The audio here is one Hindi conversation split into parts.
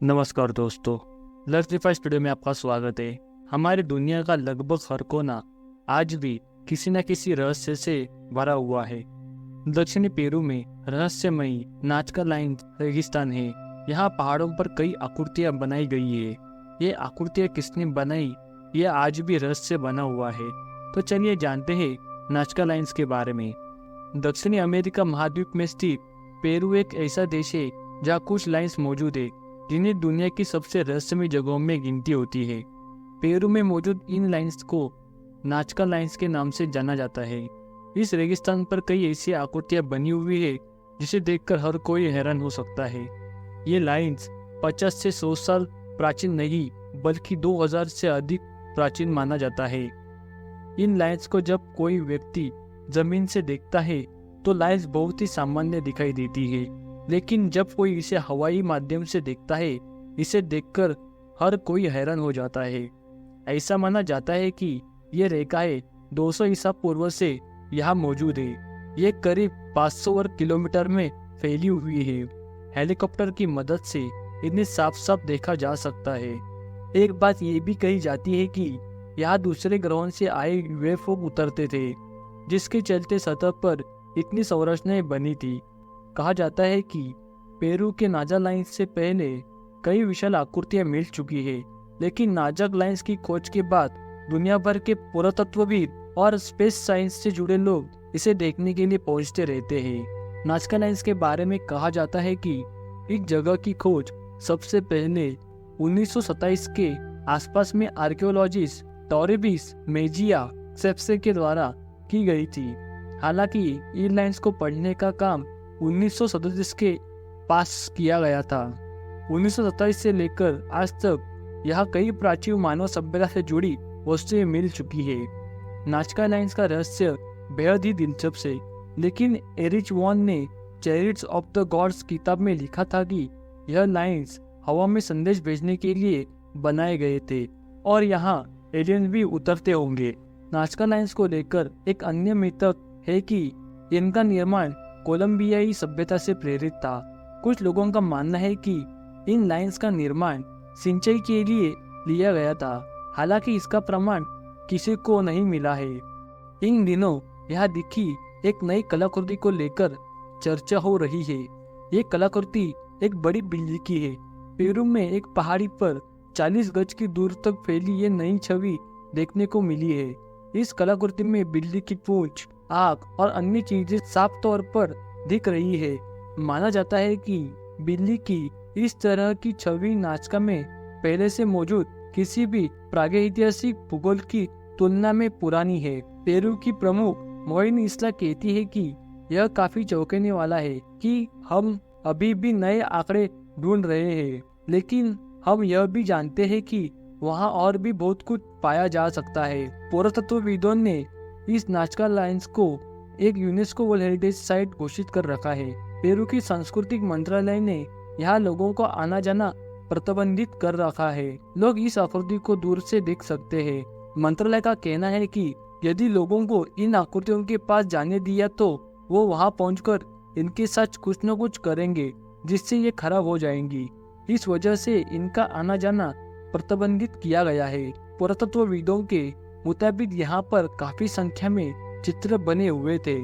नमस्कार दोस्तों, लर्निफाई स्टूडियो में आपका स्वागत है। हमारी दुनिया का लगभग हर कोना आज भी किसी न किसी रहस्य से भरा हुआ है। दक्षिणी पेरू में रहस्यमयी नाजका लाइन रेगिस्तान है। यहाँ पहाड़ों पर कई आकृतियां बनाई गई है। ये आकृतियां किसने बनाई, ये आज भी रहस्य बना हुआ है। तो चलिए जानते हैं नाजका लाइन्स के बारे में। दक्षिणी अमेरिका महाद्वीप में स्थित पेरू एक ऐसा देश है जहाँ कुछ लाइन्स मौजूद है जिन्हें दुनिया की सबसे रहस्यमयी जगहों में गिनती होती है। पेरू में मौजूद इन लाइन्स को नाजका लाइन्स के नाम से जाना जाता है। इस रेगिस्तान पर कई ऐसी आकृतियां बनी हुई है जिसे देखकर हर कोई हैरान हो सकता है। ये लाइन्स 50 से 100 साल प्राचीन नहीं बल्कि 2000 से अधिक प्राचीन माना जाता है। इन लाइन्स को जब कोई व्यक्ति जमीन से देखता है तो लाइन्स बहुत ही सामान्य दिखाई देती है, लेकिन जब कोई इसे हवाई माध्यम से देखता है, इसे देखकर हर कोई हैरान हो जाता है। ऐसा माना जाता है कि ये रेखाएं 200 ईसा पूर्व से यहाँ मौजूद है। ये करीब 500 वर्ग किलोमीटर में फैली हुई है। हेलीकॉप्टर की मदद से इन्हें साफ साफ देखा जा सकता है। एक बात ये भी कही जाती है कि यहाँ दूसरे ग्रहों से आए यूएफओ उतरते थे, जिसके चलते सतह पर इतनी संरचनाएं बनी थी। कहा जाता है कि पेरू के नाजा लाइन्स से पहले कई विशाल आकृतियां मिल चुकी है, लेकिन नाजक लाइन्स की खोज के बाद दुनिया भर के पुरातत्वविद और स्पेस साइंस से जुड़े लोग इसे देखने के लिए पहुंचते रहते हैं। नाजका लाइन्स के बारे में कहा जाता है कि इस जगह की खोज सबसे पहले 1927 के आसपास में आर्कियोलॉजिस्ट टॉरेबिस मेजिया सेप्से के द्वारा की गई थी। हालांकि इन लाइन्स को पढ़ने का काम 1937 के पास किया गया था। 1927 से लेकर आज तक यहाँ कई प्राचीन मानव सभ्यता से जुड़ी वस्तुएं मिल चुकी है। नाजका लाइन्स का रहस्य बेहद ही दिलचस्प है, लेकिन एरिच वॉन ने चैरिट्स ऑफ द गॉड्स किताब में लिखा था कि यह लाइन्स हवा में संदेश भेजने के लिए बनाए गए थे और यहाँ एलियन भी उतरते होंगे। नाजका लाइन्स को लेकर एक अन्य मिथक है कि इनका निर्माण कोलंबियाई सभ्यता से प्रेरित था। कुछ लोगों का मानना है कि इन लाइन्स का निर्माण सिंचाई के लिए लिया गया था, हालांकि इसका प्रमाण किसी को नहीं मिला है। इन दिनों यहाँ दिखी एक नई कलाकृति को लेकर चर्चा हो रही है। ये कलाकृति एक बड़ी बिल्ली की है। पेरू में एक पहाड़ी पर 40 गज की दूर तक फैली ये नई छवि देखने को मिली है। इस कलाकृति में बिल्ली की पूंछ, आँख और अन्य चीजें साफ तौर पर दिख रही है। माना जाता है कि बिल्ली की इस तरह की छवि नाजका में पहले से मौजूद किसी भी प्रागैतिहासिक भूगोल की तुलना में पुरानी है। पेरू की प्रमुख मोइन इसला कहती है कि यह काफी चौंकाने वाला है कि हम अभी भी नए आंकड़े ढूंढ रहे हैं, लेकिन हम यह भी जानते हैं कि वहाँ और भी बहुत कुछ पाया जा सकता है। पुरातत्वविदों ने इस नाजका लाइन्स को एक यूनेस्को वर्ल्ड हेरिटेज साइट घोषित कर रखा है। पेरू की सांस्कृतिक मंत्रालय ने यहाँ लोगों को आना जाना प्रतिबंधित कर रखा है। लोग इस आकृति को दूर से देख सकते हैं। मंत्रालय का कहना है कि यदि लोगों को इन आकृतियों के पास जाने दिया तो वो वहाँ पहुंचकर इनके साथ कुछ न कुछ करेंगे, जिससे ये खराब हो जाएंगी। इस वजह से इनका आना जाना प्रतिबंधित किया गया है। पुरातत्वविदों के मुताबिक यहाँ पर काफी संख्या में चित्र बने हुए थे।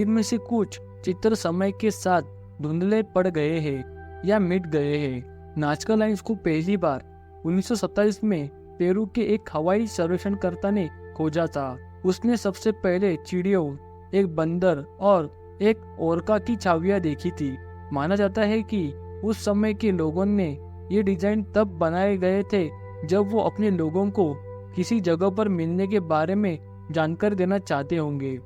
इनमें से कुछ चित्र समय के साथ धुंधले पड़ गए हैं या मिट गए हैं। नाजका लाइन्स को पहली बार 1927 में पेरू के एक हवाई सर्वेक्षणकर्ता ने खोजा था। उसने सबसे पहले चिड़ियों, एक बंदर और एक ओरका की छवियां देखी थी। माना जाता है कि उस समय के लोगों ने ये डिजाइन तब बनाए गए थे जब वो अपने लोगों को किसी जगह पर मिलने के बारे में जानकारी देना चाहते होंगे।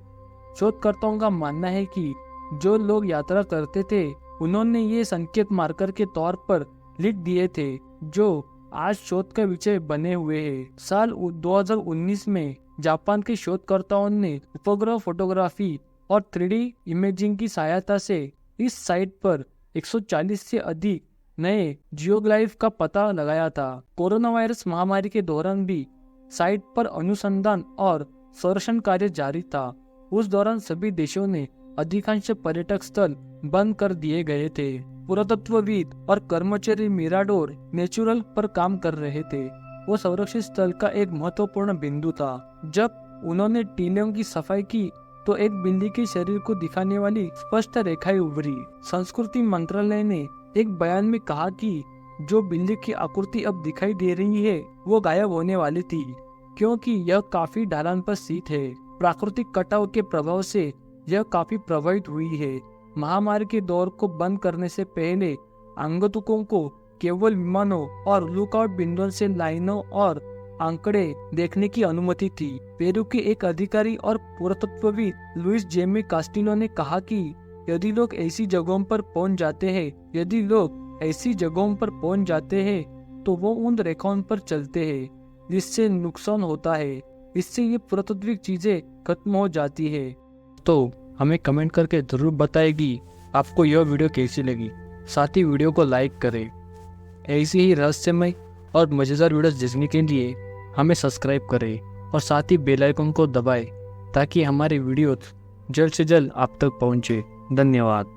शोधकर्ताओं का मानना है कि जो लोग यात्रा करते थे उन्होंने ये संकेत मार्कर के तौर पर लिख दिए थे, जो आज शोध का विषय बने हुए हैं। साल 2019 में जापान के शोधकर्ताओं ने उपग्रह फोटोग्राफी और 3D इमेजिंग की सहायता से इस साइट पर 140 से अधिक नए जियोग्लाइफ का पता लगाया था। कोरोना वायरस महामारी के दौरान भी साइट पर अनुसंधान और संरक्षण कार्य जारी था। उस दौरान सभी देशों ने अधिकांश पर्यटक स्थल बंद कर दिए गए थे। पुरातत्वविद और कर्मचारी मिराडोर नेचुरल पर काम कर रहे थे। वो संरक्षित स्थल का एक महत्वपूर्ण बिंदु था। जब उन्होंने टीलों की सफाई की तो एक बिल्ली के शरीर को दिखाने वाली स्पष्ट रेखाएं उभरी। संस्कृति मंत्रालय ने एक बयान में कहा कि जो बिल्ली की आकृति अब दिखाई दे रही है वो गायब होने वाली थी, क्योंकि यह काफी ढलान पर स्थित है। प्राकृतिक कटाव के प्रभाव से यह काफी प्रभावित हुई है। महामारी के दौर को बंद करने से पहले आगंतुकों को केवल विमानों और लुकआउट बिंदुओं से लाइनों और आंकड़े देखने की अनुमति थी। पेरू के एक अधिकारी और पुरातत्वविद लुइस जेमे कास्टिलो ने कहा कि यदि लोग ऐसी जगहों पर पहुंच जाते हैं तो वो उन रेखाओं पर चलते हैं जिससे नुकसान होता है। इससे ये पुरातत्विक चीजें खत्म हो जाती है। तो हमें कमेंट करके जरूर बताएगी आपको यह वीडियो कैसी लगी। साथ ही वीडियो को लाइक करें। ऐसी ही रहस्यमय और मजेदार वीडियोस देखने के लिए हमें सब्सक्राइब करें और साथ ही बेल आइकन को दबाएं ताकि हमारे वीडियोस जल्द से जल्द आप तक पहुंचे। धन्यवाद।